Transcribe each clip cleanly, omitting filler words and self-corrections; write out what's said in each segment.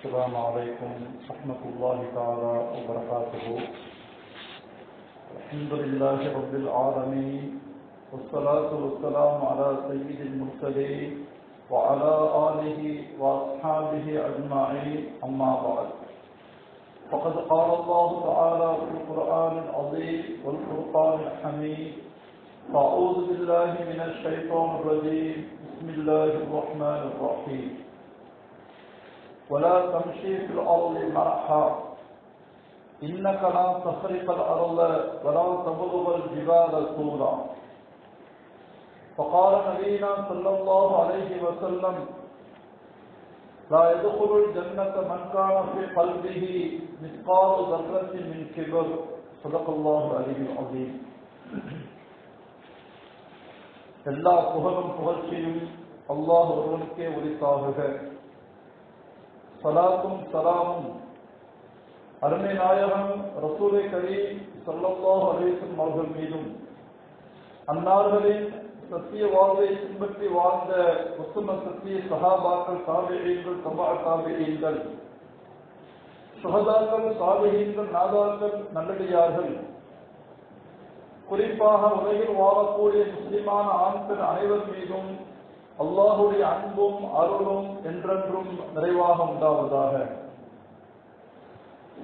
السلام عليكم ورحمة الله تعالى وبركاته. الحمد لله رب العالمين والصلاة والسلام على سيد المرسلين وعلى آله وأصحابه أجمعين أما بعد. فقد قال الله تعالى في القرآن العظيم والفرقان الحميد: أعوذ بالله من الشيطان الرجيم بسم الله الرحمن الرحيم. ولا تمشي في الأرض مرحا إنك لا تخرق الأرض ولا تبلغ الجبال طولا. فقال نبينا صلى الله عليه وسلم: لا يدخل الجنة من كان في قلبه مثقال ذرة من كبر. صدق الله العلي العظيم. எல்லா புகழும் புகழ்ச்சியும் அல்லாஹ் ஒருவனுக்கே உரித்தாகுக. சலாத்தும் சலாமும் அருமை நாயகம் ரசூலை கரீம் ஸல்லல்லாஹு அலைஹி வஸல்லம் அவர்கள் மீதும், அன்னார்களின் சத்திய வாழ்வை பின்பற்றி வாழ்ந்த உத்தம சத்திய சஹாபாக்கள், தாபிஈன்கள், தபா தாபிஈன்கள், சுஹதாக்கள், சாலிஹீன்கள், நாதாக்கள், நல்லடியார்கள், குறிப்பாக உலகில் வாழக்கூடிய முஸ்லிமான ஆண் பெண் அனைவர் மீதும் அல்லாஹுடைய அன்பும் அருளும் என்றென்றும் நிறைவாக உண்டாவதாக.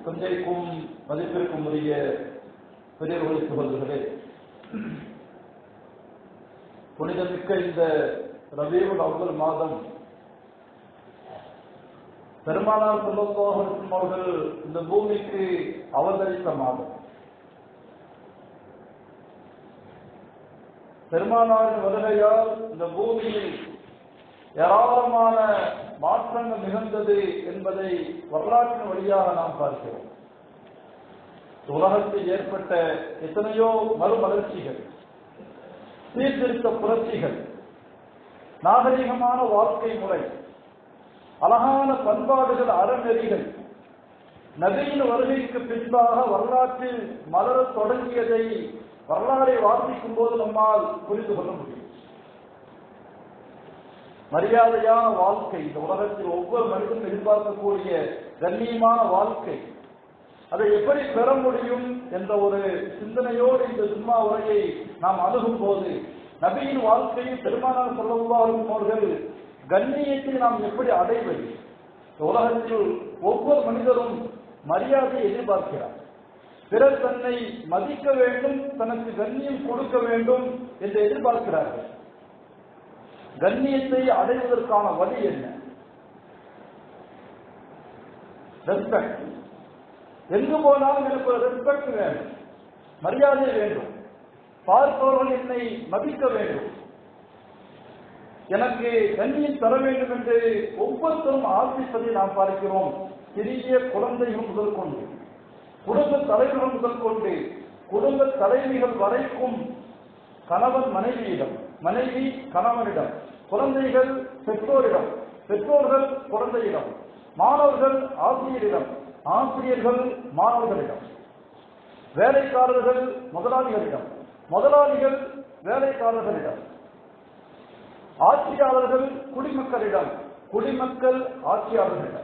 தந்தைக்கும் மதிப்பிற்கும் உரிய பெரியவர்களை புகழ்கிறே, புனிதமிக்க இந்த ரபீஉல் அவ்வல் மாதம் பெருமானார் ஸல்லல்லாஹு அலைஹி வஸல்லம் அவர்கள் இந்த பூமிக்கு அவதரித்த மாதம். பெருமானாரின் வருகையால் இந்த பூமியில் ஏராளமான மாற்றங்கள் நிகழ்ந்தது என்பதை வரலாற்றின் வழியாக நாம் பார்க்கிறோம். உலகத்தில் ஏற்பட்ட எத்தனையோ மறுமலர்ச்சிகள், சீர்திருத்த புரட்சிகள், நாகரிகமான வாழ்க்கை முறை, அழகான பண்பாடுகள், அறநெறிகள் நபியின் வருகைக்கு பின்பாக வரலாற்றில் மலரத் தொடங்கியதை வரலாறை வாசிக்கும் போது நம்மால் புரிந்து கொள்ள முடியும். மரியாதையான வாழ்க்கை, இந்த உலகத்தில் ஒவ்வொரு மனிதனும் எதிர்பார்க்கக்கூடிய கண்ணியமான வாழ்க்கை, அதை எப்படி பெற முடியும் என்ற ஒரு சிந்தனையோடு இந்த ஜும்மா உரையை நாம் அணுகும் போது, நபியின் வாழ்க்கையில் பெருமானார் ஸல்லல்லாஹு அலைஹி வஸல்லம் அவர்கள் கண்ணியத்தை நாம் எப்படி அடைவது? உலகத்தில் ஒவ்வொரு மனிதரும் மரியாதையை எதிர்பார்க்கிறார். பிறர் தன்னை மதிக்க வேண்டும், தனக்கு கண்ணியம் கொடுக்க வேண்டும் என்று எதிர்பார்க்கிறார்கள். கண்ணியத்தை அடைவதற்கான வழி என்ன? ரெஸ்பெக்ட். எங்கு போனாலும் எனக்கு ஒரு ரெஸ்பெக்ட் வேண்டும், மரியாதை வேண்டும், பார்ப்பவர்கள் என்னை மதிக்க வேண்டும், எனக்கு கண்ணியம் தர வேண்டும் என்று ஒவ்வொருத்தரும் ஆசிப்பதை நாம் பார்க்கிறோம். சிறிய குழந்தைகள் முதல் கொண்டு, குடும்ப தலைவர்கள் முதல் கொண்டு, குடும்ப தலைவிகள் வரைக்கும், கணவன் மனைவியிடம், மனைவி கணவனிடம், குழந்தைகள் பெற்றோரிடம், பெற்றோர்கள் குழந்தையிடம், மாணவர்கள் ஆசிரியரிடம், ஆசிரியர்கள் மாணவர்களிடம், வேலைக்காரர்கள் முதலாளிகளிடம், முதலாளிகள் வேலைக்காரர்களிடம், ஆட்சியாளர்கள் குடிமக்களிடம், குடிமக்கள் ஆட்சியாளர்களிடம்.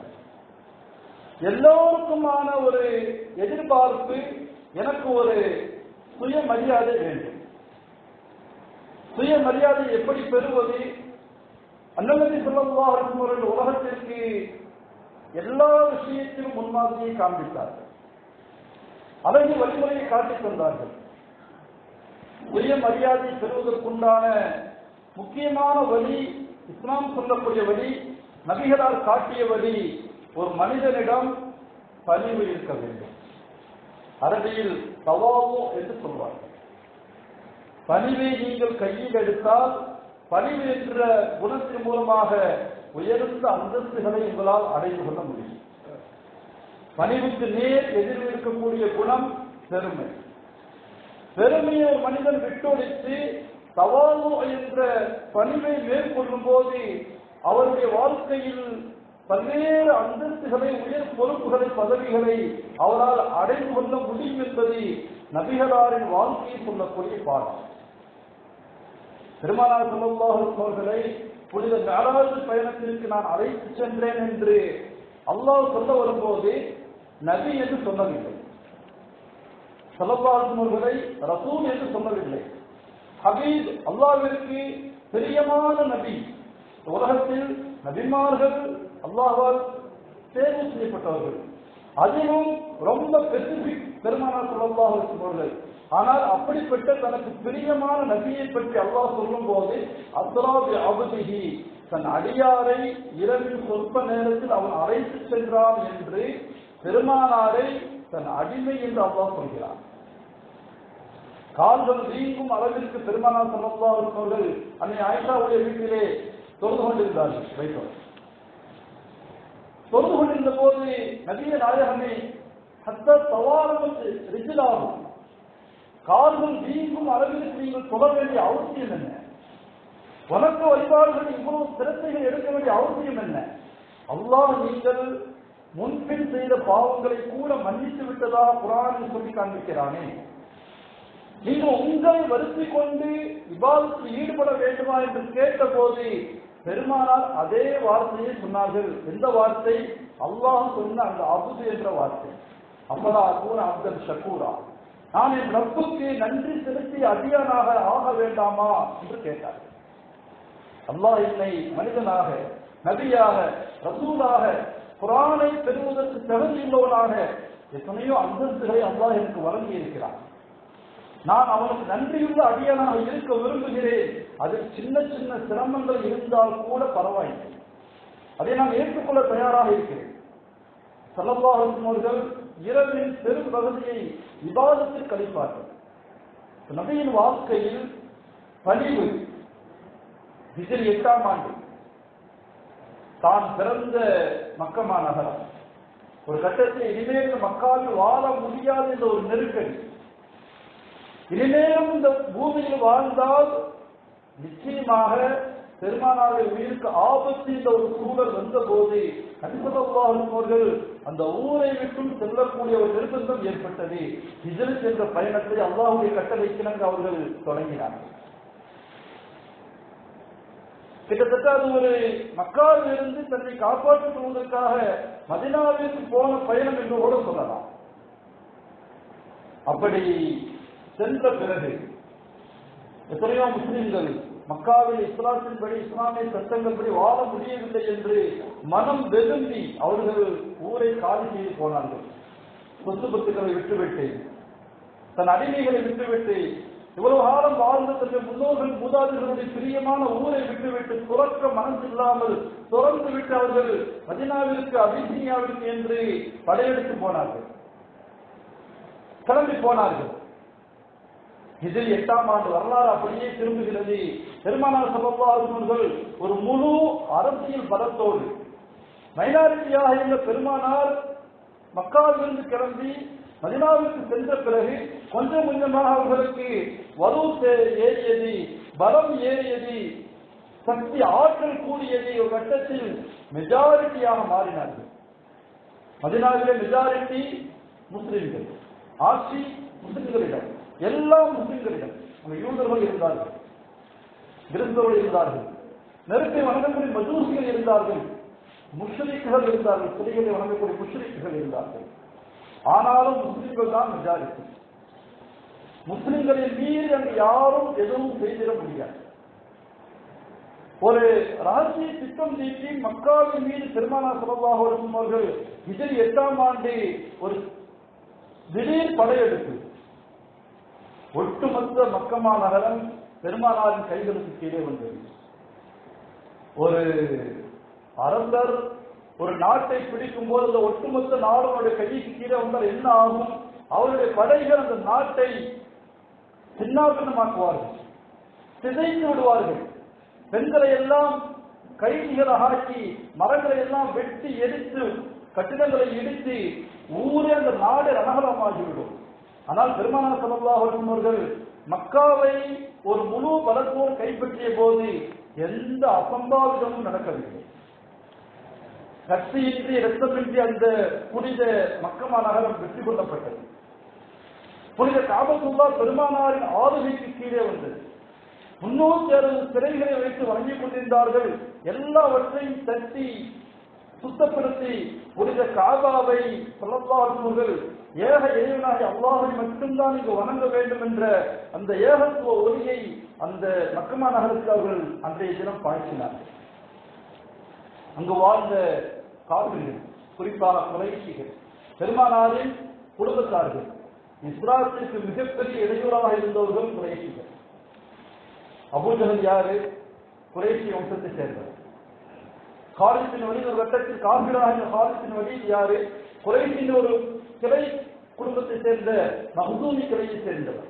எல்லோருக்குமான ஒரு எதிர்பார்ப்பு, எனக்கு ஒரு சுயமரியாதை வேண்டும். சுயமரியாதை எப்படி பெறுவது? அன்னபி ஸல்லல்லாஹு அலைஹி வஸல்லம் உலகத்திற்கு எல்லா விஷயத்திலும் முன்மாதிரியை காண்பித்தார்கள், அழகு வழிமுறையை காட்டித் தந்தார்கள். சுயமரியாதை பெறுவதற்குண்டான முக்கியமான வழி, இஸ்லாம் சொல்லக்கூடிய வழி, நபிகளால் காட்டிய வழி, ஒரு மனிதனிடம் பணிவு இருக்க வேண்டும். அரபியில் தவாவு என்று சொல்வார்கள். பணிவை நீங்கள் கையில் எடுத்தால், பணிவு என்ற குணத்தின் மூலமாக உயர்ந்த அந்தஸ்துகளை உங்களால் அடைந்து கொள்ள முடியும். பணிவுக்கு நேர் எதிர்வு இருக்கக்கூடிய குணம் பெருமை. பெருமையை ஒரு மனிதன் விட்டொழித்து தவாவு என்ற பணிவை மேற்கொள்ளும் போது அவருடைய வாழ்க்கையில் பல்வேறு அந்தஸ்துகளை, உயர் பொறுப்புகளை, பதவிகளை அவரால் அடைந்து கொள்ள முடியும் என்பது நபிகளாரின் வாழ்க்கையை சொல்லக்கூடிய பாடம். பெருமானார் ஸல்லல்லாஹு அலைஹி வஸல்லம் அவர்களை புனித மிஅராஜ் பயணத்திற்கு நான் அழைத்து சென்றேன் என்று அல்லாஹ் சொல்ல வரும்போது நபி என்று சொல்லவில்லை, ஸல்லல்லாஹு அலைஹி அவர்களை ரசூல் என்று சொல்லவில்லை. ஹபீப், அல்லாஹ்விற்கு பிரியமான நபி. உலகத்தில் நபிமார்கள் அல்லாஹ்வால் தேர்வு செய்யப்பட்டவர்கள், அதிலும் ரொம்ப ஸ்பெசிபிக் பெருமானார் ஸல்லல்லாஹு அலைஹி அவர்கள். ஆனால் அப்படிப்பட்ட தனக்கு பிரியமான நபியை பற்றி அல்லாஹ் சொல்லும் போது அஸ்ரா பி அப்திஹி, தன் அடியாரை இரவில் சொற்ப நேரத்தில் அவன் அழைத்து சென்றான் என்று பெருமானாரை தன் அடிமை என்று அல்லாஹ் சொல்கிறார். கால்கள் வீங்கும் அளவிற்கு பெருமானார் ஸல்லல்லாஹு அலைஹி அவர்கள் அன்னை ஆயிஷாவுடைய வீட்டிலே தொழுது கொண்டிருந்தார்கள். வைத்தோர் தொழுது கொண்டிருந்த போது நபிய நாயகமே ஹத்தா தவாரமத் ரிஜ்லாஹு, கால்கள் வீங்கும் அளவிற்கு நீங்கள் தொழ வேண்டிய அவசியம் என்ன? வணக்க வழிபாடுகள் இவ்வளவு சிரத்தைகள் எடுக்க வேண்டிய அவசியம் என்ன? அல்லாஹ் நீங்கள் முன்பின் செய்த பாவங்களை கூட மன்னித்து விட்டதாக குர்ஆனில் சொல்லி காண்பிக்கிறானே. நீங்கள் உங்களை வருத்திக் கொண்டு இபாதத்தில் ஈடுபட வேண்டுமா என்று கேட்ட போது பெருமானார் அதே வார்த்தையை சொன்னார்கள். எந்த வார்த்தை? அல்லாஹ் சொன்ன அந்த அபுது என்ற வார்த்தை. அம்மலா கூற அப்தல் ஷக்கூரா, நான் என் ரப்புக்கு நன்றி செலுத்தி அடியானாக ஆக வேண்டாமா என்று கேட்டார். அல்லாஹ் என்னை மனிதனாக, நபியாக, ரசூலாக, குர்ஆனை பெறுவதற்கு தகுதியுள்ளவனாக எத்தனையோ அந்தஸ்துகளை அல்லாஹ் எனக்கு வழங்கி இருக்கிறான். நான் அவனுக்கு நன்றியுள்ள அடியானாக இருக்க விரும்புகிறேன். அதில் சின்ன சின்ன சிரமங்கள் இருந்தால் கூட பரவாயில்லை, அதை நான் ஏற்றுக்கொள்ள தயாராக இருக்கிறேன். ஸல்லல்லாஹு அலைஹி அவர்கள் இரவின் பெரும் பகுதியை இபாதத்தில் கழிப்பார்கள். நபியின் வாழ்க்கையில் பணிவு. ஹிஜ்ரி 8ஆம் ஆண்டு தான் பிறந்த மக்கமா நகரம் ஒரு கட்டத்தில் இனிமேல் மக்காவில் வாழ முடியாது என்ற ஒரு நெருக்கடி, இனிமேலும் இந்த பூமியில் வாழ்ந்தால் நிச்சயமாக பெருமானாருடைய உயிருக்கு ஆபத்து என்ற ஒரு சூழல் வந்த போது நபி ஸல்லல்லாஹு அலைஹி அவர்கள் அந்த ஊரை விட்டும் செல்லக்கூடிய ஒரு நிர்பந்தம் ஏற்பட்டது. ஹிஜ்ரத் என்ற பயணத்தை அல்லாஹ்வுடைய கட்டளைக்கு அவர்கள் தொடங்கினார்கள். கிட்டத்தட்ட அது ஒரு மக்காவில் இருந்து தன்னை காப்பாற்றிக் கொள்வதற்காக மதீனாவிற்கு போன பயணம் என்று கூட சொல்லலாம். அப்படி சென்ற பிறகு எத்தனையோ முஸ்லிம்கள் மக்காவில் இஸ்லாத்தின்படி, இஸ்லாமிய சட்டங்கள் படி வாழ முடியவில்லை என்று மனம் வெதும்பி அவர்கள் ஊரை காலி செய்து போனார்கள். சொத்து பத்துக்களை விட்டுவிட்டு, தன் அடிமைகளை விட்டுவிட்டு, இவ்வளவு காலம் வாழ்ந்த தன்னுடைய முன்னோர்கள் மூதாதைகளுடைய பிரியமான ஊரை விட்டுவிட்டு, துறக்க மனசு இல்லாமல் துறந்து விட்டு அவர்கள் மதீனாவிற்கு, அபிசீனியாவிற்கு என்று படையெடுத்து போனார்கள், கிளம்பி போனார்கள். ஹிஜ்ரி 8ஆம் ஆண்டு வரலாறு அப்படியே திரும்புகிறது. பெருமானார் ஸல்லல்லாஹு அலைஹி அவர்கள் ஒரு முழு அரசியல் பலத்தோடு மைனாரிட்டியாக இருந்த பெருமானார் மக்காவிலிருந்து கிளம்பி மதீனாவிற்கு சென்ற பிறகு கொஞ்சம் கொஞ்சமாக அவர்களுக்கு வலு ஏறியது, பலம் ஏறியது, சக்தி ஆற்றல் கூடியது. ஒரு கட்டத்தில் மெஜாரிட்டியாக மாறினார்கள். மதீனாவிலே மெஜாரிட்டி முஸ்லிம்கள், ஆட்சி முஸ்லிம்களிடம், எல்லாம் முஸ்லிம்களிடம். அங்கே யூதர்கள் இருந்தார்கள், கிறிஸ்தவர்கள் இருந்தார்கள், நெருப்பை வணங்கக்கூடிய மஜூசிகள் இருந்தார்கள், முஷ்ரிக்குகள் இருந்தார்கள், சிலைகளை வணங்கக்கூடிய முஷ்ரிக்குகள் இருந்தார்கள். ஆனாலும் முஸ்லிம்கள் தான் மெஜாரிட்டி. முஸ்லிம்களின் மீது அங்கு யாரும் எதுவும் செய்திட முடியாது. ஒரு ரகசிய திட்டம் தீட்டி மக்காவின் மீது பெருமானார் ஸல்லல்லாஹு அலைஹி அவர்கள் ஹிஜ்ரி 8ஆம் ஆண்டு ஒரு திடீர் படையெடுப்பு, ஒட்டுமொத்த மக்கமா நகரம் பெருமானாரின் கைகளுக்கு கீழே வந்தது. ஒரு அரசர் ஒரு நாட்டை பிடிக்கும் போது அந்த ஒட்டுமொத்த நாடுடைய கைக்கு கீழே வந்தால் என்ன ஆகும்? அவருடைய படைகள் அந்த நாட்டை சின்னாபின்னமாக்குவார்கள், சிதைத்து விடுவார்கள். பெண்களை எல்லாம் கைதிகளாக ஆக்கி, மரங்களை எல்லாம் வெட்டி எரித்து, கட்டிடங்களை இடித்து, ஊரே அந்த நாடு ரணகலமாகிவிடும். ஆனால் பெருமானார் ஸல்லல்லாஹு அலைஹி அவர்கள் மக்காவை ஒரு முழு பலத்தோடு கைப்பற்றிய போது எந்த அசம்பாவிதமும் நடக்கவில்லை. கட்சியின்றி, இரத்தமின்றி அந்த புனித மக்கமா நகரம் வெற்றி கொள்ளப்பட்டது. புனித காபத்துல்லா பெருமானாரின் ஆளுகைக்கு கீழே வந்தது. 360 சிலைகளை வைத்து வணங்கிக் கொண்டிருந்தார்கள். எல்லாவற்றையும் தட்டி சுத்தப்படுத்தி புனித காபாவை ஸல்லல்லாஹு அலைஹி வஸல்லம் ஏக இறைவனாகிய அல்லாஹ்வை மட்டும்தான் இங்கு வணங்க வேண்டும் என்ற அந்த ஏகத்துவ ஒளியை அந்த மக்கமா நகருக்கு அவர்கள் அன்றைய தினம் பாய்ச்சினார்கள். அங்கு வாழ்ந்த காவிர்கள், குறிப்பாக குறைஷிகள், பெருமானாரின் குடும்பத்தார்கள், இஸ்லாத்திற்கு மிகப்பெரிய இடையூறாக இருந்தவர்கள் குறைஷிகள். அபூஜஹல் யாரு? குறைஷி வம்சத்தை சேர்ந்தவர். காலித் பின் வலீத் ஒரு கட்டத்தில் காபிராக காலித் பின் வலீத் யாரு? குறைஷின் ஒரு கிளை குடும்பத்தை சேர்ந்த மஹ்சூமி கிளையை சேர்ந்தவர்.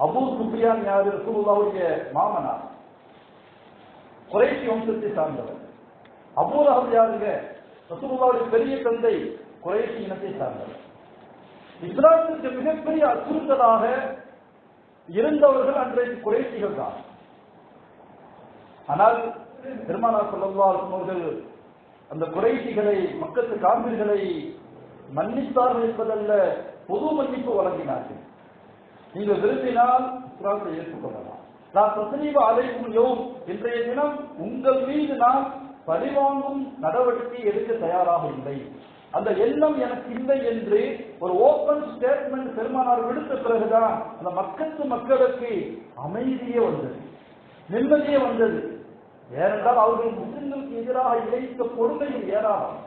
அபூ சுஃபியான் யாரு? ரசூலுல்லாஹ்வுடைய மாமனார், குறைஷி வம்சத்தை சார்ந்தவர். அபூ லஹப் யாருங்க? ரசூலுல்லாஹ்வுடைய பெரிய தந்தை, குறைஷி இனத்தை சார்ந்தவர். இஸ்லாத்திற்கு மிகப்பெரிய அச்சுறுத்தலாக இருந்தவர்கள் அன்றைக்கு குறைஷிகள் தான். ஆனால் பெருமானார் ஸல்லல்லாஹு அலைஹி வஸல்லம் அந்த குறைஷிகளை, மக்கத்து காபிர்களை மன்னித்தார்கள் என்பதல்ல, பொது மன்னிப்பு வழங்கினார்கள். நீங்கள் விரும்பினால் இஸ்லாத்தை ஏற்றுக்கொள்ளலாம். நான் தஸ்லீம அலைக்கும் யௌம், இன்றைய தினம் உங்கள் மீது நான் பழிவாங்கும் நடவடிக்கை எடுக்க தயாராக இல்லை, அந்த எண்ணம் எனக்கு இல்லை என்று ஒரு ஓபன் ஸ்டேட்மெண்ட் பெருமானார் விடுத்த பிறகுதான் அந்த மக்கத்து மக்களுக்கு அமைதியே வந்தது, நிம்மதியே வந்தது. ஏனென்றால் அவர்கள் முஸ்லிம்களுக்கு எதிராக இழைத்த கொடுமையில் ஏராளம்.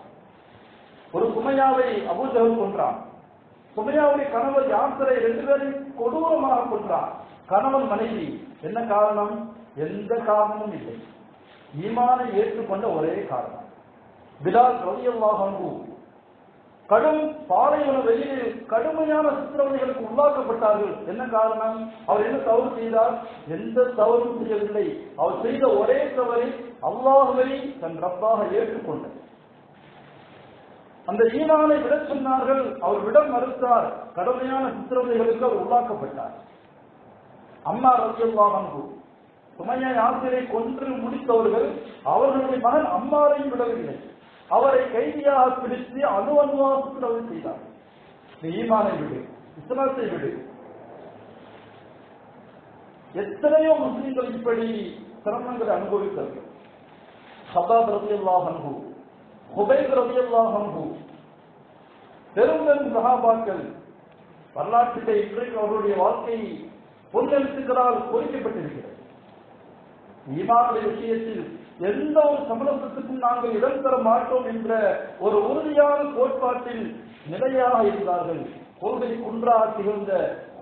ஒரு சுமையாவை அபூஜஹல் கொன்றான். சுமையாவுடைய கணவர் யாசரை 2 பேரையும் கொடூரமாக கொன்றான். கணவன் மனைவி. என்ன காரணம்? எந்த காரணமும் இல்லை, ஈமானை ஏற்றுக்கொண்ட ஒரே காரணம். பிலால் ரலியல்லாஹு அன்ஹு கடும் பாலைவன வெயிலில் கடுமையான சித்திரவதைகளுக்கு உள்ளாக்கப்பட்டார்கள். என்ன காரணம்? அவர் என்ன தவறு செய்தார்? எந்த தவறும் செய்யவில்லை. அவர் செய்த ஒரே தவறில் அல்லாஹ்வை தன் ரப்பாக ஏற்றுக்கொண்டார். அந்த ஈமானை விட சொன்னார்கள், அவர் விட மறுத்தார். கடுமையான சித்திரவதைகளுக்கு அவர் உள்ளாக்கப்பட்டார். அம்மா ரலியல்லாஹு அன்ஹு சுமையா யாசிரை கொன்று முடித்தவர்கள் அவர்களுடைய மகன் அம்மாரையும் விடவில்லை, அவரை கைதியாக பிடித்து அணுவணுவாக சித்திரவதை செய்தார். ஈமானை விடு, இஸ்லாத்தை விடு. எத்தனையோ முஸ்லிம்கள் இப்படி சிரமங்களை அனுபவித்தார்கள். ஹபாப் ரலியல்லாஹு அன்ஹு, ஹுபைப் ரலியல்லாஹு அன்ஹு, பெரும் பெரும் சஹாபாக்கள் வரலாற்றிலே இன்றைக்கு அவருடைய வாழ்க்கை பொன்னெழுத்துக்களால் பொறிக்கப்பட்டிருக்கிறது. ஈமானுடைய விஷயத்தில் எந்த ஒரு சமரசத்துக்கும் நாங்கள் இடம் தர மாட்டோம் என்ற ஒரு உறுதியான கோட்பாட்டில் நிலையாக இருந்தார்கள். கொள்கை குன்றாக திகழ்ந்த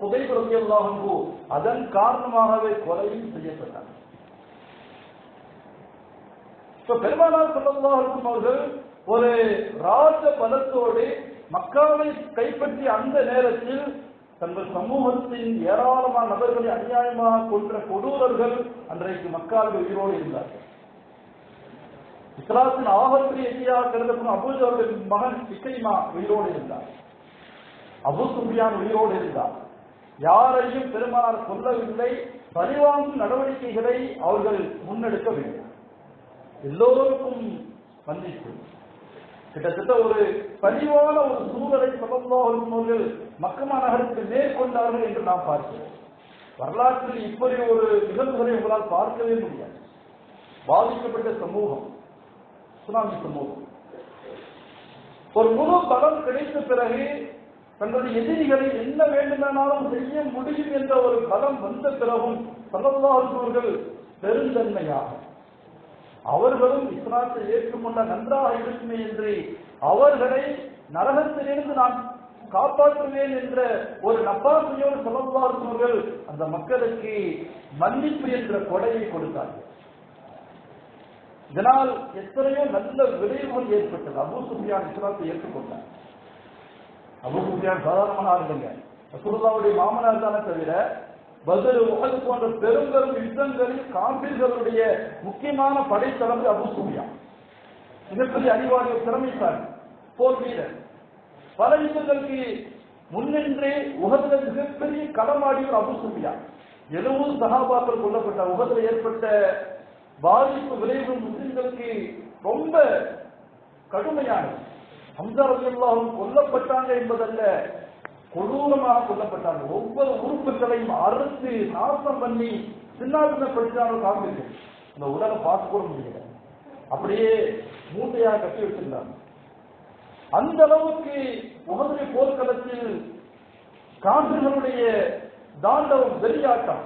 ஹுபைப் ரலியல்லாஹு அன்ஹு அதன் காரணமாகவே கொலையும் செய்யப்பட்டார். பெருமானார் ஸல்லல்லாஹு அலைஹி வஸல்லம் அவர்கள் ஒரு ராஜ பலத்தோடு மக்காவை கைப்பற்றிய அந்த நேரத்தில் தங்கள் சமூகத்தின் ஏராளமான நபர்களை அநியாயமாக கொன்ற கொடூரர்கள் அன்றைக்கு மக்காவில் உயிரோடு இருந்தார்கள். இஸ்லாத்தின் ஆகப்பெரிய எதிரியாக கருதப்படும் அபூஜஹலின் மகன் இக்ரிமா உயிரோடு இருந்தார். அபூ சுஃபியான் உயிரோடு இருந்தார். யாரையும் பெருமானார் கொல்லவில்லை, பழிவாங்கும் நடவடிக்கைகளை அவர்கள் முன்னெடுக்கவில்லை. எல்லோருக்கும் மன்னிப்பு. கிட்டத்தட்ட ஒரு பரிவான ஒரு சூழலை ஸல்லல்லாஹு அலைஹி வஸல்லம் மக்கமா நகருக்கு மேற்கொண்டார்கள் என்று நாம் பார்க்கிறோம். வரலாற்றில் இப்படி ஒரு நிகழ்வுகளை உங்களால் பார்க்கவே முடியாது. பாதிக்கப்பட்ட சமூகம், சுனாமி சமூகம், ஒரு முழு பலம் கிடைத்த பிறகு தங்களுடைய எதிரிகளை என்ன வேண்டுமானாலும் செய்ய முடியும் என்ற ஒரு பலம் வந்த பிறகும் ஸல்லல்லாஹு அலைஹி வஸல்லம் பெருந்தன்மையாக அவர்களும் இஸ்லாத்தை ஏற்றுக்கொண்ட நன்றாக இருக்குமே என்று அவர்களை நரகத்திலிருந்து நான் காப்பாற்றுவேன் என்ற ஒரு நப்பாசையோடு ஸல்லல்லாஹு அலைஹி வஸல்லம் அந்த மக்களுக்கு மன்னிப்பு என்ற கொடையை கொடுத்தார்கள். இதனால் எத்தனையோ நல்ல விளைவுகள் ஏற்பட்டது. அபூ சுஃபியான் இஸ்லாத்தை ஏற்றுக்கொண்டார். அபூ சுஃபியான் சாதாரணமான ஆளுங்க, ரசூலுல்லாஹ்வுடைய மாமனார் தானே தவிர பத்ர், உஹத் போன்ற பெரும் பெரும் யுத்தங்களில் காபிர்களுடைய முக்கியமான படைத்தளபதி அபூ சுஃபியான். மிகப்பெரிய அறிவாளி, திறமைசாலி, போர் வீரர். பல யுத்தங்களுக்கு முன்னின்றே உஹத்ல மிகப்பெரிய களமாடியவர் அபூ சுஃபியான். 70 சஹாபாக்கள் கொல்லப்பட்ட உஹத்ல ஏற்பட்ட பாதிப்பு விளைவு முஸ்லிம்களுக்கு ரொம்ப கடுமையானது. ஹம்ஸா ரலியல்லாஹு அன்ஹு கொல்லப்பட்டாங்க என்பதல்ல, கொடூரமாக கொல்லப்பட்டார்கள். ஒவ்வொரு உறுப்புகளையும் அறுத்து நாசம் பண்ணி சின்னாபின்னப்படுத்தினார்கள் காபிர்கள். இந்த உடலை பார்க்க கூட முடியல. அப்படியே மூட்டையாக கட்டி வச்சிருந்தாங்க. அந்த அளவுக்கு உஹதுடைய போர்க்களத்தில் காபிர்களுடைய தாண்டவம் வெளியாட்டம்.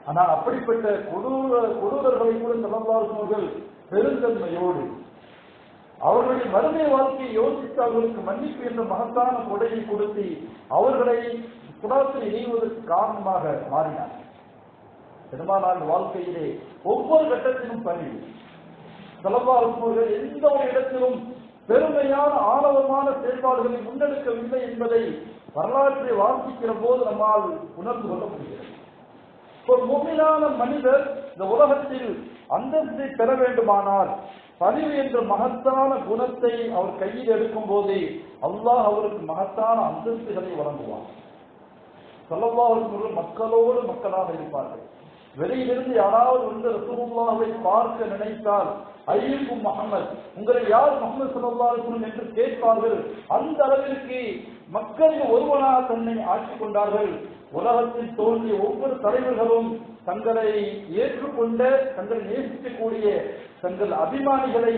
ஆனா அப்படிப்பட்ட கொடூரர்களை கூட ஸல்லல்லாஹு பெருந்தன்மையோடு அவர்களுடைய மறுமை வாழ்க்கையை யோசித்து அவர்களுக்கு மன்னிப்பு என்ற மகத்தான கொடையை கொடுத்து அவர்களை குடாத்தில் இணைவதற்கு காரணமாக மாறினார். பெருமானார் வாழ்க்கையிலே ஒவ்வொரு கட்டத்திலும் பணி ஸல்லல்லாஹு எந்த ஒரு இடத்திலும் பெருமையான ஆணவமான செயல்பாடுகளை முன்னெடுக்கவில்லை என்பதை வரலாற்றை வாசிக்கிற போது நம்மால் உணர்ந்து கொள்ள முடிகிறது. ஒரு முஃமினான மனிதர் இந்த உலகத்தில் அந்தஸ்தை பெற வேண்டுமானால் பணிவு என்ற மகத்தான குணத்தை அவர் கையில் எடுக்கும் போதே அல்லாஹ் அவருக்கு மகத்தான அந்தஸ்துகளை வழங்குவார். ஸல்லல்லாஹு அலைஹி வஸல்லம் மக்களோடு மக்களாக இருப்பார்கள். வெளியிலிருந்து யாராவது வந்து ரசூலுல்லாஹை பார்க்க நினைத்தால் ஐயுக்கும் முஹம்மத், உங்களை யார் முஹம்மது ஸல்லல்லாஹு அலைஹி வஸல்லம் என்று கேட்பார்கள். அந்த அளவிற்கு மக்களின் ஒருவனாக தன்னை ஆக்கிக் கொண்டார்கள். உலகத்தில் தோன்றிய ஒவ்வொரு தலைவர்களும் தங்களை ஏற்றுக்கொண்ட, தங்களை நேசிக்கக்கூடிய தங்கள் அபிமானிகளை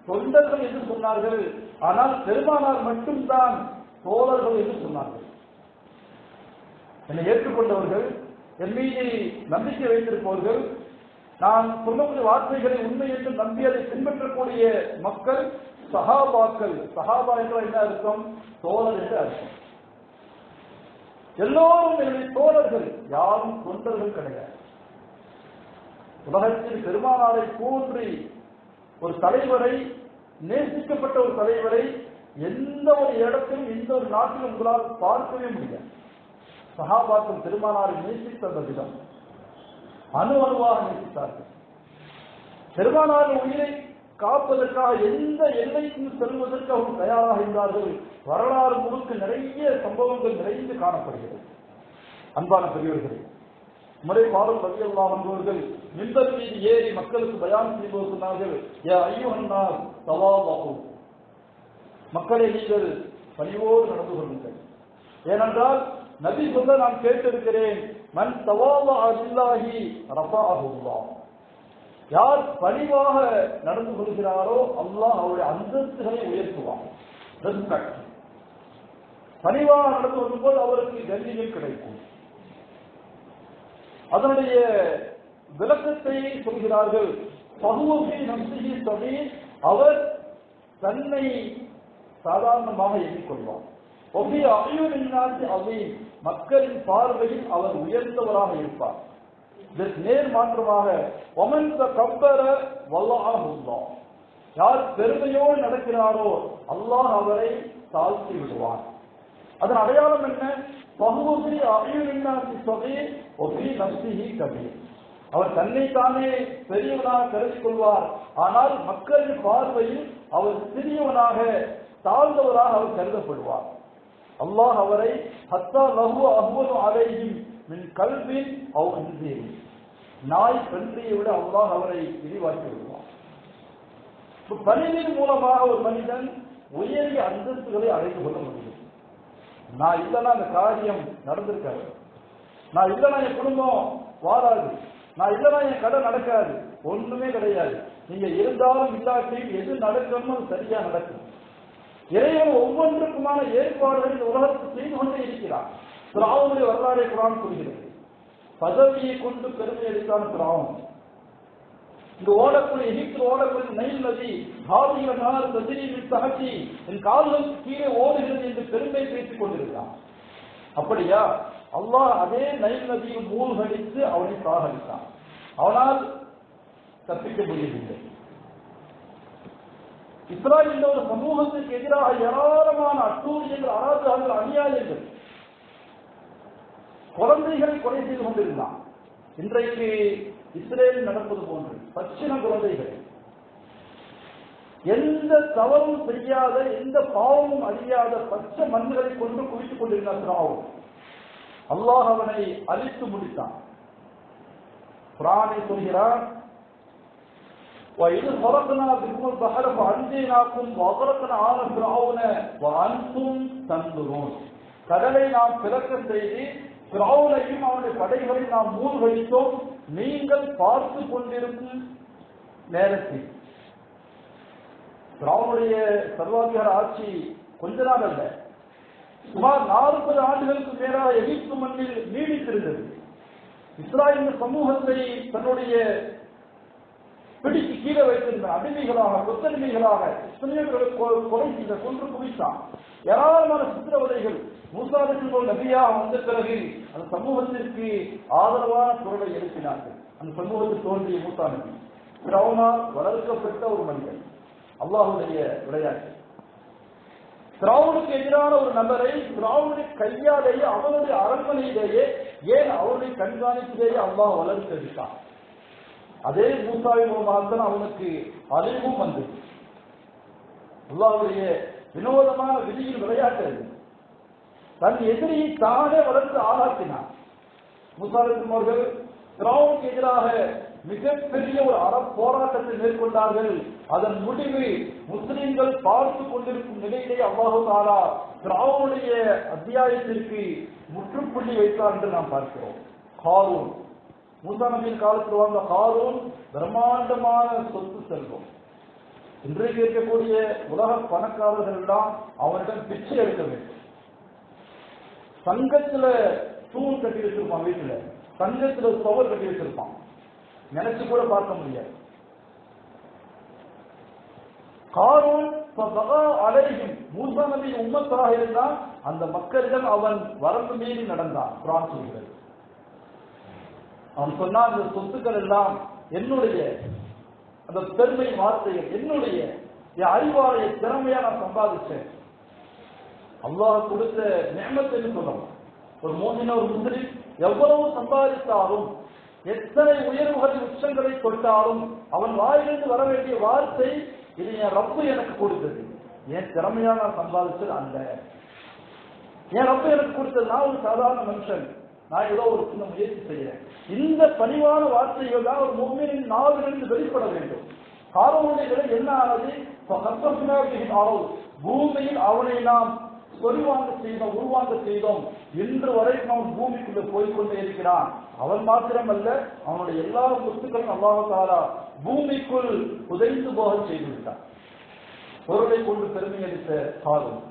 தொண்டர்கள் என்று சொன்னார்கள். ஆனால் பெருமானார் மட்டும்தான் தோழர்கள் என்று சொன்னார்கள். என்னை ஏற்றுக்கொண்டவர்கள், என் மீது நம்பிக்கை வைத்திருப்பவர்கள், நான் சொல்லக்கூடிய வார்த்தைகளை உண்மை என்று நம்பி அதை பின்பற்றக்கூடிய மக்கள் சஹாபாக்கள். சஹாபா என்றால் என்ன அர்த்தம்? தோழர் என்று அர்த்தம். எல்லோரும் என்னுடைய தோழர்கள், யாரும் தொண்டர்கள் கிடையாது. உலகத்தில் பெருமானாரை போன்றி ஒரு தலைவரை, நேசிக்கப்பட்ட ஒரு தலைவரை எந்த ஒரு இடத்திலும் எந்த ஒரு நாட்டிலும் உங்களால் பார்க்கவே முடியாது. சஹாபாக்கள் பெருமானாரை நேசித்த விதம் அணு அணுவாக நேசித்தார்கள். பெருமானாரின் உயிரை காப்பதற்காக எந்த எல்லைக்கும் செல்வதற்கு அவர்கள் தயாராக இருந்தார்கள். வரலாறு முழுக்க நிறைய சம்பவங்கள் நிறைந்து காணப்படுகிறது. அன்பான பெரியவர்களே, முறை பாடல் ரலியல்லாஹு அன்ஹு அவர்கள் மிம்பர் மீது ஏறி மக்களுக்கு பயான் செய்து சொன்னார்கள், யா அய்யுஹன்னாஸ் தவாது, மக்களை நீங்கள் பணிவோடு நடந்து கொள்ளுங்கள். ஏனென்றால் நபி சொல்ல நான் கேட்டிருக்கிறேன், மன் தவாது லில்லாஹி ரஃபஅஹு அல்லாஹ், யார் பணிவாக நடந்து கொள்கிறாரோ அல்லாஹ் அவருடைய அந்தஸ்துகளை உயர்த்துவான். ரெஸ்பெக்ட், பணிவாக நடந்து கொள்ளும்போது அவருக்கு கண்ணியம் கிடைக்கும். அதனுடைய விளக்கத்தை சொல்கிறார்கள். பகுவகை நம்சிகி சொல்லி அவர் தன்னை சாதாரணமாக எண்ணிக்கொள்வார். ஒபி அபியுன்னாசி அவி, மக்களின் பார்வையில் அவர் உயர்ந்தவராக இருப்பார். நேர் மாற்றமாக ஒமன் கப்பர வல்லாஹுல்லாஹ், யார் பெருமையோடு நடக்கிறாரோ அல்லாஹ் அவரை தாழ்த்தி விடுவார். அதன் அடையாளம் என்ன? பகுவகை அபியுன்னாசி சொல்லி ஒபி நம்சிகி கபீர், அவர் தன்னைத்தானே பெரியவனாக கருதி கொள்வார். ஆனால் மக்களின் பார்வையில் அவர் சிறியவனாக, தாழ்ந்தவராக அவர் கருதப்படுவார். அல்லாஹ் அவரை ஹத்தா லஹு அஹ்வனு அலைஹி மின் கல்பின் அவ் இன்சீரி, நாய் பன்றியை விட அல்லாஹ் அவரை இழிவாக்கி விடுவார். பணிவின் மூலமாக ஒரு மனிதன் உயரிய அந்தஸ்துகளை அடைந்து கொள்ள முடியும். நான் இல்லைன்னா அந்த காரியம் நடந்திருக்காது, நான் இல்லைன்னா என் குடும்பம் வாராது, நான் இல்லைன்னா என் கடை நடக்காது, ஒண்ணுமே கிடையாது. நீங்க இருந்தாலும் இல்லாட்டியும் எது நடக்கணும் அது சரியா நடக்கும். இறைவன் ஒவ்வொன்றுக்குமான ஏற்பாடுகள் இந்த உலகத்தில் செய்து கொண்டே இருக்கிறார். பிராவுடைய வரலாறை குரான் சொல்கிறது. பதவியை கொண்டு பெருமை எடுத்தான பிராவன். இந்த ஓடக்கூடிய எகிப்தில் ஓடக்கூடிய நைல் நதி ஹாவியினால் தஜ்ரீபில் தஹதி, என் கால்களுக்கு கீழே ஓடுகிறது என்று பெருமை பேசிக் கொண்டிருக்கிறான். அப்படியா? அல்லாஹ் அதே நைல் நதியில் மூழ்கடித்து அவனை சாகடித்தான். அவனால் தப்பிக்க முடியவில்லை. இஸ்ராயேல் ஒரு சமூகத்திற்கு எதிராக ஏராளமான அட்டூழியங்கள், அராஜகங்கள், அநியாயங்கள், குழந்தைகளை கொலை செய்து கொண்டிருந்தான். இன்றைக்கு இஸ்ரேல் நடப்பது போன்று பச்சின குழந்தைகள், எந்த தவறும் செய்யாத, எந்த பாவமும் அறியாத பச்சை மண்களை கொண்டு குவித்துக் கொண்டிருந்தான். அல்லாஹ் அவனை அழித்து முடித்தான். குர்ஆனை சொல்கிறார், وَإِذْ خَلَقْنَا بِكُمُ الْبَحْرَ فَأَنْجَيْنَاكُمْ وَأَغْرَقْنَا آلَ فِرْعَوْنَ وَأَنْتُمْ تَنْظُرُونَ, கடலை நாம் பிளக்க செய்து ஃபிரௌனையும் அவனுடைய படைகளை நாம் மூழ்கடித்தோம், நீங்கள் பார்த்து கொண்டிருக்கும் நேரத்தில். பிராவுனுடைய சர்வாதிகார ஆட்சி கொஞ்ச நாள் அல்ல, சுமார் 40 ஆண்டுகளுக்கு மேலாக எகிப்து மண்ணில் நீடித்திருந்தது. இஸ்ராயேல் சமூகத்தை தன்னுடைய பிடித்து கீழே வைத்திருந்தார். அடிமைகளாக, கொத்தடிமைகளாக எத்தனையோ கொலை செய்த, கொன்று குவித்தான். ஏராளமான சித்திரவதைகள். மூசா நபியாக வந்த பிறகு அந்த சமூகத்திற்கு ஆதரவான குரலை எழுப்பினார்கள். அந்த சமூகத்தில் தோன்றிய மூசா நபி பிராவுனால் வளர்க்கப்பட்ட ஒரு மனிதன். அல்லாஹுடைய விளையாட்டு. பிராவுனுக்கு எதிரான ஒரு நபரை பிராவுனுடைய கையாலேயே, அவனுடைய அரண்மனையிலேயே, ஏன் அவருடைய கண்காணிப்பிலேயே அல்லாஹ் வளர்த்தெடுத்தான். அதே மூசாவின் மூலமாகத்தான் அவனுக்கு அழிவும் வந்தது. அல்லாஹ்வுடைய வினோதமான விதியில் விளையாட்டு. தன் எதிரியை தானே வளர்த்து ஆளாக்கினான். மூசா அவர்கள் பிராவுனுக்கு எதிராக மிகப்பெரிய ஒரு போராட்டத்தை மேற்கொண்டார்கள். அதன் முடிவு முஸ்லிம்கள் பார்த்து கொண்டிருக்கும் நிலையிலே அல்லாஹ் தஆலா பிராவுனுடைய அத்தியாயத்திற்கு முற்றுப்புள்ளி வைத்தார் என்று நாம் பார்க்கிறோம். ஹாரூன், மூசா நபியின் காலத்தில் வாழ்ந்த ஹாரூன் பிரம்மாண்டமான சொத்து செல்வம். இன்றைக்கு இருக்கக்கூடிய உலக பணக்காரர்கள் எல்லாம் அவனிடம் பிச்சை எடுக்க வேண்டும். தங்கத்துல தூண் கட்டி வச்சிருப்பான், வீட்டுல தங்கத்துல சுவர் கட்டி வச்சிருப்பான், நினைச்சு கூட பார்க்க முடியாது. காரூன் அலையும் மூசா நபியின் உம்மத்தாக இருந்தால் அந்த மக்களிடம் அவன் வரம்பு மீறி நடந்தான். குர்ஆன் சொல்கிறது. அவன் சொன்னான், அந்த சொத்துக்கள் எல்லாம் என்னுடைய, அந்த பெருமை வார்த்தைகள் என்னுடைய, என் அறிவாலய திறமையா நான் சம்பாதிச்சேன். அல்லாஹ் கொடுத்த நிஅமத் என்று சொல்லலாம். ஒரு மோமின், ஒரு முஸ்லிம் எவ்வளவு சம்பாதித்தாலும், எத்தனை உயர்வுகளின் உச்சங்களை தொட்டாலும் அவன் வாயிலிருந்து வர வேண்டிய வார்த்தை, இது என் ரப்பு எனக்கு கொடுத்தது, என் திறமையா நான் சம்பாதிச்சது அல்ல. என் ரப்பு எனக்கு கொடுத்தது, நான் ஒரு சாதாரண மனுஷன், நான் ஏதோ ஒரு சின்ன முயற்சி செய்யறேன். இந்த பணிவான வார்த்தைகள் தான் ஒரு முஃமினின் நாவிலிருந்து வெளிப்பட வேண்டும். காரூனுடைய நிலை என்ன ஆனது? பூமியில் அவனை நாம் சொரிவாங்க செய்தோம், உருவாங்க செய்தோம். இன்று வரைக்கும் அவன் பூமிக்குள்ள போய்கொண்டே இருக்கிறான். அவன் மாத்திரமல்ல, அவனுடைய எல்லா சொத்துக்களும் அல்லாஹ் தஆலா பூமிக்குள் புதைந்து போக செய்து விட்டான். பொருளை கொண்டு பெருமை அளித்த காரூன்.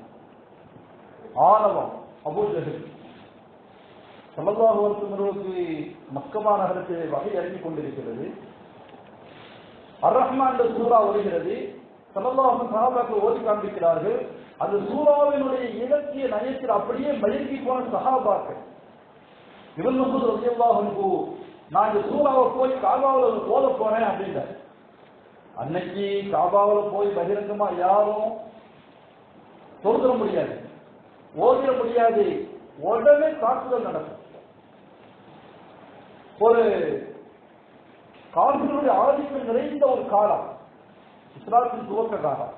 ஆணவம். அபூ ஜஹல் ஸல்லல்லாஹு அலைஹி வஸல்லம் மக்கமா நகரத்தில் வகை இறங்கிக் கொண்டிருக்கிறது. அர்-ரஹ்மான் சூரா வருகிறது. ஸல்லல்லாஹு அலைஹி வஸல்லம் சஹாபாக்கள் ஓதி காண்பிக்கிறார்கள். அந்த சூராவினுடைய இலக்கிய நயத்தில் அப்படியே மயங்கி போன சஹாபாக்கள். இப்னு மஸ்ஊத் ரலியல்லாஹு அன்ஹு, நான் இந்த சூராவை போய் காபாவுல ஓத போறேன் அப்படின்றார். அன்னைக்கு காபாவுல போய் பகிரங்கமா யாரும் தொழுத முடியாது, ஓதிட முடியாது. உடனே தாக்குதல் நடக்கும். ஒரு காபிர்களுடைய ஆதிக்கம் நிறைந்த ஒரு காலம், இஸ்லாத்தின் துவக்க காலம்.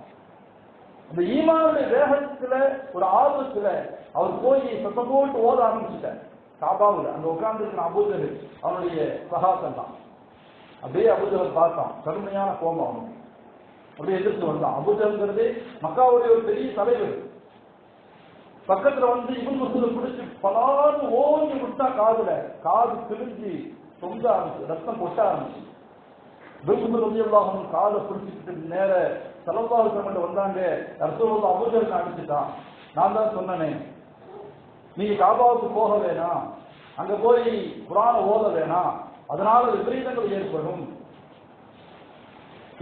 அந்த ஈமானுடைய வேகத்துல, ஒரு ஆர்வத்துல அவர் போய் சத்தம் போட்டு ஓத ஆரம்பிச்சுட்டார். காபாவுல அந்த உட்கார்ந்து இருக்கிற அபூ ஜஹல் அவனுடைய சகாசன் தான். அப்படியே அபூ ஜஹல் பார்த்தான், கடுமையான கோபம் அவனுக்கு. அப்படியே எதிர்த்து வந்தான். அபூ ஜஹல்ங்கிறது மக்காவுடைய ஒரு பெரிய தலைவர். பக்கத்துல வந்து இப்னு மஸ்ஊத் பிடிச்சு பலான்னு ஓங்கி விட்டா காதுல, காது பிரிஞ்சு தொங்க ஆரம்பிச்சு, ரத்தம் கொட்ட ஆரம்பிச்சு. இப்னு மஸ்ஊத் ரலியல்லாஹு அன்ஹு காதை பிடிச்சிட்டு நேர ஸல்லல்லாஹு அலைஹி வஸல்லம் வந்தாங்க. ரசூலுல்லாஹ் அபூ ஜஹல் அடிச்சுட்டான். நான் தான் சொன்னேனே, நீங்க காபாவுக்கு போக வேணாம், அங்க போய் குர்ஆனை ஓத வேணாம், அதனால விபரீதங்கள் ஏற்படும்.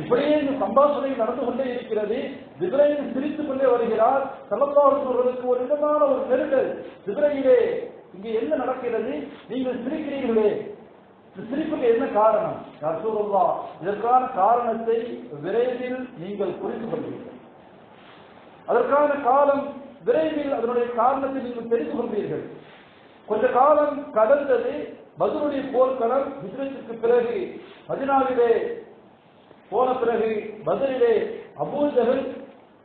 இப்படியே இந்த சம்பாஷணை நடந்து கொண்டே இருக்கிறது. ஜிப்ரீல் சிரித்துக் கொண்டே வருகிறார். ஸல்லல்லாஹு அலைஹி வஸல்லம் ஒரு விதமான ஒரு நெருடல். ஜிப்ரீலே, இங்கே என்ன நடக்கிறது? நீங்கள் சிரிக்கிறீர்களே, சிரிப்புக்கு என்ன காரணம்? ரசூலுல்லாஹ், இதற்கான காரணத்தை விரைவில் நீங்கள் புரிந்து கொள்வீர்கள். அதற்கான காலம் விரைவில், அதனுடைய காரணத்தை நீங்கள் தெரிந்து கொள்வீர்கள். கொஞ்ச காலம் கடந்தது. பத்ருடைய போர்க்களம் ஹிஜ்ரத்துக்கு பிறகு மதீனாவிலே போன பிறகு பத்ரிலே அபூ ஜஹல்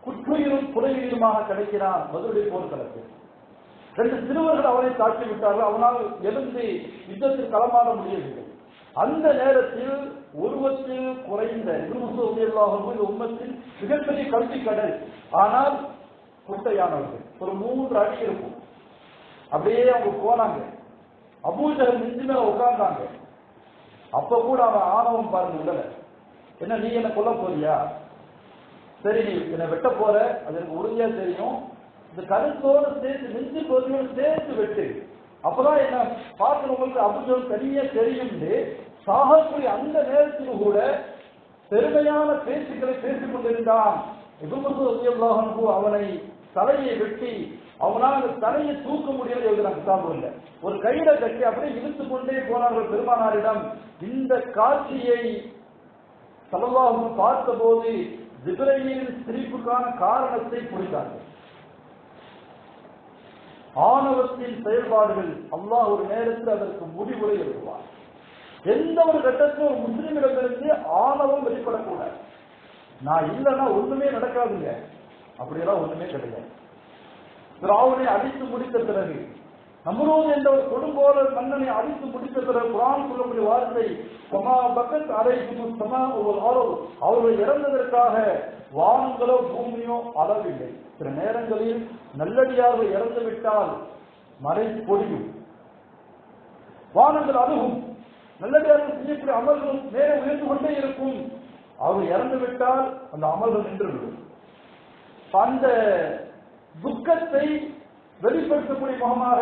குற்றுயிரும் புறையுயிருமாக கிடைக்கிறான். பத்ருடைய போர்க்களத்தில் 2 சிறுவர்கள் அவனை தாக்கி விட்டார்கள். அவனால் எழுந்து யுத்தத்தில் களமாட முடியவில்லை. அந்த நேரத்தில் உருவத்தில் குறைந்த இப்னு மஸ்ஊத் ரலியல்லாஹு அன்ஹு உம்மத்தில் மிகப்பெரிய கல்வி கடல், ஆனால் குட்டையானவர்கள், ஒரு 3 அடி இருக்கும். அப்படியே அவங்க போனாங்க. அபூ ஜஹல் நெஞ்சு மேல உட்கார்ந்தாங்க. அப்ப கூட அவன் ஆணவம் பாருங்க உடல. என்ன, நீ என்ன கொல்ல போறியா? சரி நீ என்னை வெட்ட போற, அது எனக்கு உறுதியா தெரியும், இந்த கருத்தோடு சேர்த்து நெஞ்சு பகுதியோடு சேர்த்து வெட்டு, அப்பதான் என்ன பார்க்கிறவங்களுக்கு அபுஜல் தனியா தெரியும். சாகக்கூடிய அந்த நேரத்தில் கூட பெருமையான பேச்சுக்களை பேசிக் கொண்டிருந்தான். அவனை தலையை வெட்டி அவனால் அந்த தலையை தூக்க முடியாது எழுதுறாங்க கிதாபுல. ஒரு கையில கட்டி அப்படியே இழுத்து கொண்டே போனார்கள் பெருமானாரிடம். இந்த காட்சியை ஸல்லல்லாஹு பார்த்த போது ஜிப்ரீலின் சிரிப்புக்கான காரணத்தை புரிந்தார்கள். ஆணவத்தின் செயல்பாடுகள் அல்லாஹ் ஒரு நேரத்தில் அதற்கு முடிவுரை எழுதுவார். எந்த ஒரு கட்டத்திலும் ஒரு முஸ்லிமிடமிருந்து ஆணவம் வெளிப்படக்கூடாது. நான் இல்லைன்னா ஒண்ணுமே நடக்காதுங்க, அப்படியெல்லாம் ஒண்ணுமே கிடையாது. ஃபிரௌனை அழித்து முடித்த பிறகு, நம்ரூத் என்ற ஒரு கொடுங்கோல மன்னனை அழித்து முடித்த பிறகு குர்ஆன் சொல்லக்கூடிய வார்த்தை ஸமா பக்கத் அலைஹிம் ஸமா வல் அர்த், அவர்கள் இறந்ததற்காக வானங்களோ பூமியோ அளவில்லை. சில நேரங்களில் நல்லடியார்கள் இறந்து விட்டால் மழை பொழியும், வானங்கள் அழுகும், நல்லடியார்கள் செய்யக்கூடிய அமல்கள் மேலே உயர்ந்து கொண்டே இருக்கும். அவர்கள் இறந்து விட்டால் அந்த அமல்கள் நின்றுவிடும். அந்த துக்கத்தை வெளிப்படுத்தக்கூடிய முகமாக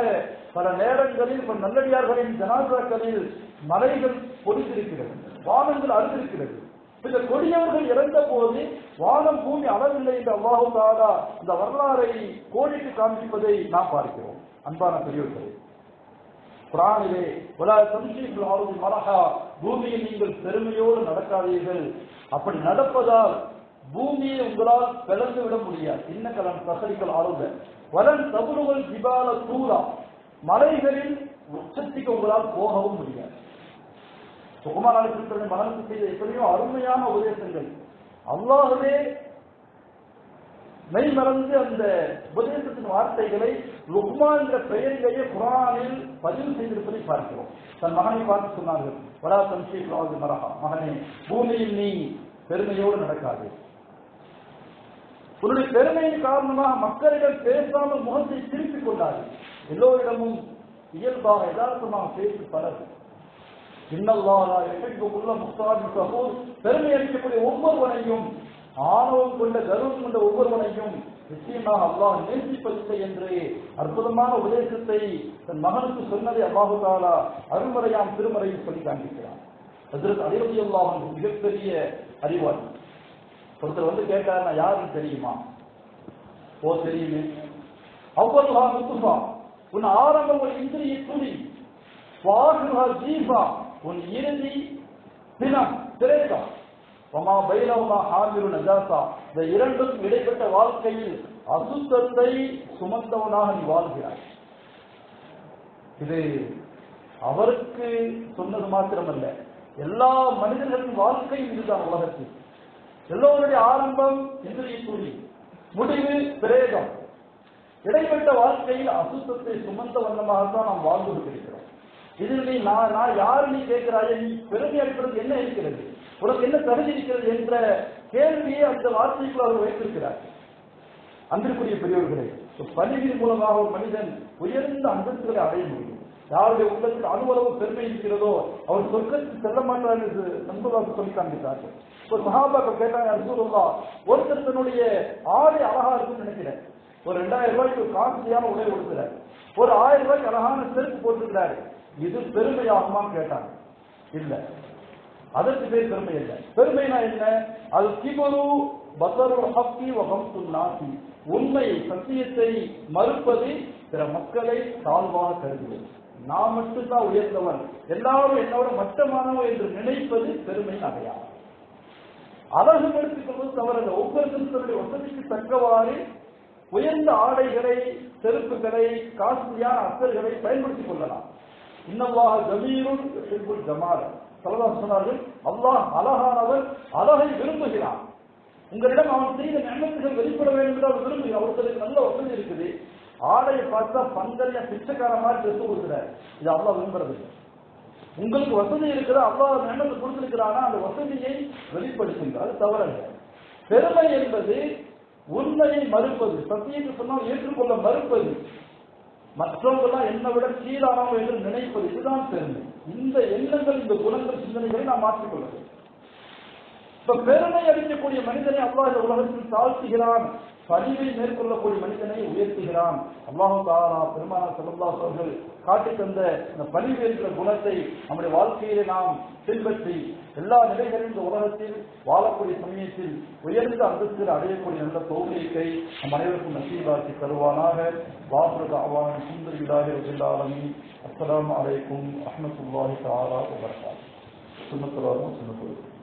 பல நேரங்களில் பல நல்லடியார்களின் ஜனாசாக்களில் மலைகள் பொழிந்திருக்கிறது, வானங்கள் அழுந்திருக்கிறது. இந்த கொடியவர்கள் இறந்த போது வானம் பூமி அளவில்லை என்று அல்லாஹ் தஆலா இந்த வரலாறை கோடிட்டு காண்பிப்பதை நாம் பார்க்கிறோம். அன்பான பெரியவர்களே, குர்ஆனிலே வலா தம்ஷி ஃபில் அர்தி மரஹா, பூமியில் நீங்கள் பெருமையோடு நடக்காதீர்கள், அப்படி நடப்பதால் பூமியை உங்களால் பிளந்து விட முடியாது. இன்னக்கலன் தசரிக்கல் அருக வலன் தபுலுவல் ஜிபால தூரா, மலைகளில் உச்சத்திற்கு உங்களால் போகவும் முடியாது. சுகுமார் அலிஸ்வரனை மனசு செய்த எத்தனையோ அருமையான உபதேசங்கள் அல்லாஹ்வே மெய் மறந்து அந்த உபதேசத்தின் வார்த்தைகளை லுக்மான் என்ற பெயரிலேயே குர்ஆனில் பதிவு செய்திருப்பதை பார்க்கிறோம். தன் மகனை பார்த்து சொன்னார்கள், வலா தம்ஷி ஃபில் அர்தி மரஹா, மகனே பூமியில் நீ பெருமையோடு நடக்காது. உன்னுடைய பெருமையின் காரணமாக மக்களிடம் பேசாமல் முகத்தை திருப்பிக் கொண்டார்கள். எல்லோரிடமும் இயல்பாக யதார்த்தமாக பேசி பலர். பெருமை அளிக்கக்கூடிய ஒவ்வொருவனையும், ஆணவம் கொண்ட கர்வம் கொண்ட ஒவ்வொருவனையும் நிச்சயமாக அல்லாஹ் நேசிப்பதில்லை என்று அற்புதமான உபதேசத்தை தன் மகனுக்கு சொன்னதை அல்லாஹு தஆலா அருள்மறையாம் திருமறையில் சொல்லி காண்பிக்கிறார். ஹஜ்ரத் அலி ரலியல்லாஹு அன்ஹு மிகப்பெரிய அறிவாளி. ஒருத்தர் வந்து கேட்டார், நான் யாருன்னு தெரியுமா? ஓ தெரியுமே. அவ்வளவா முத்துஃபா, உன் ஆரம்பம் ஒரு இந்திரிய துணி, வாகுஹா ஜீஃபா, உன் இறுதி தினம் திரைக்கா, வமா பைனஹுமா ஹாமிரு நஜாசா, இந்த இரண்டும் இடைப்பட்ட வாழ்க்கையில் அசுத்தத்தை சுமந்தவனாக நீ வாழ்கிறாய். இது அவருக்கு சொன்னது மாத்திரமல்ல, எல்லா மனிதர்களின் வாழ்க்கையும் இதுதான். உலகத்தில் எல்லோருடைய ஆரம்பம் இந்திரிய துணி, முடிவு பிரேதம். இடைப்பட்ட வாழ்க்கையில் அசுத்தத்தை சுமந்த வண்ணமாகத்தான் நாம் வாழ்ந்து கொண்டிருக்கிறோம். இதில் நீ நான் யாரு நீ கேட்கிறாய், நீ பெருமை அளிப்பதற்கு என்ன இருக்கிறது, உனக்கு என்ன தகுதி இருக்கிறது என்ற கேள்வியை அந்த வார்த்தைக்குள் அவர் வைத்திருக்கிறார். அன்பிற்குரிய பெரியவர்களே, பணிவின் மூலமாக ஒரு மனிதன் உயர்ந்த அந்தஸ்துகளை அடைய முடியும். யாருடைய உள்ளத்தில் அணுவளவு பெருமை இருக்கிறதோ அவர் சொர்க்கத்தில் செல்ல மாட்டார் என்று நண்பர்களாக சொல்லி காண்பித்தார்கள். ஒரு சஹாபாக்கள் கேட்டாங்க, ரசூலுல்லாஹ், ஒருத்தர் தன்னுடைய ஆடை அழகா இருக்குன்னு நினைக்கிறேன், ஒரு 2000 ரூபாய்க்கு ஒரு காஸ்ட்லியான உடை கொடுக்கிறார், ஒரு 1000 ரூபாய்க்கு அழகான செருப்பு போட்டிருக்கிறாரு, இது பெருமையாகுமான்னு கேட்டாங்க. இல்ல, அதற்கு பேர் பெருமை இல்லை. பெருமைனா என்ன? அது கிபரு பஸருல் ஹக்கி வ கம்துன் நாசி, உண்மை சத்தியத்தை மறுப்பது, பிற மக்களை தாழ்வாக கருதுவது. நான் மட்டும்தான் உயர்ந்தவன், எல்லாரும் என்னோட மட்டமானவன் என்று நினைப்பது பெருமையின் அடையாளம். அழகு எடுத்துக் கொள்வது தவறல்ல. ஒவ்வொருத்தரும் தன்னுடைய வசதிக்கு தக்கவாறு உயர்ந்த ஆடைகளை, செருப்புகளை, காஸ்ட்லியான அத்தர்களை பயன்படுத்திக் கொள்ளலாம். இன்னல்லாஹ ஜமீலுன் யுஹிப்புல் ஜமால, ஸல்லல்லாஹு சொன்னார்கள், அல்லாஹ் அழகானவர், அழகை விரும்புகிறான். உங்களிடம் அவன் செய்த நியமத்துகள் வெளிப்பட வேண்டும் என்று அவர் விரும்புகிறார். ஒருத்தருக்கு நல்ல வசதி இருக்குது, ஆடையை பார்த்தா பந்தல்ல பிச்சைக்கார மாதிரி ட்ரெஸ் கொடுக்கிறார், இது அல்லாஹ் விரும்புறது இல்லை. உங்களுக்கு வசதி இருக்கிற அல்லாஹ் நியமத்தை கொடுத்திருக்கிறானா அந்த வசதியை வெளிப்படுத்துங்கள், அது தவறல்ல. பெருமை என்பது உண்மையை மறுப்பது, சத்தியத்தை சொன்னால் ஏற்றுக்கொள்ள மறுப்பது, மற்றவர்களாம் என்னை விட கீழானவங்க என்று நினைப்பது, இதுதான் பெருமை. இந்த எண்ணங்கள், இந்த குணங்கள், சிந்தனைகளை நாம் மாற்றிக்கொள்ள வேண்டும். இப்ப பெருமை அளிக்கக்கூடிய மனிதனை அல்லாஹ் இந்த உலகத்தில் தாழ்த்துகிறான், பணிவை மேற்கொள்ளக்கூடிய மனிதனை உயர்த்துகிறான். அல்லாஹ் தஆலா பெருமானார் ஸல்லல்லாஹு அலைஹி வஸல்லம் காட்டி தந்த இந்த பணிவு என்ற குணத்தை நம்முடைய வாழ்க்கையிலே நாம் பின்பற்றி எல்லா நிலைகளிலும் இந்த உலகத்தில் வாழக்கூடிய சமயத்தில் உயர்ந்த அந்தஸ்தில் அடையக்கூடிய நல்ல தௌஃபீக்கை நம் அனைவருக்கும் நசீபாக்கி தருவானாக. வாஹிரு தஅவானா அல்ஹம்துலில்லாஹி ரப்பில் ஆலமீன். அஸ்ஸலாமு அலைக்கும் வரஹ்மத்துல்லாஹி தஆலா வ பரகாத்துஹு. சுன்னத்துல்லாஹி சுன்னத்துல்லாஹி.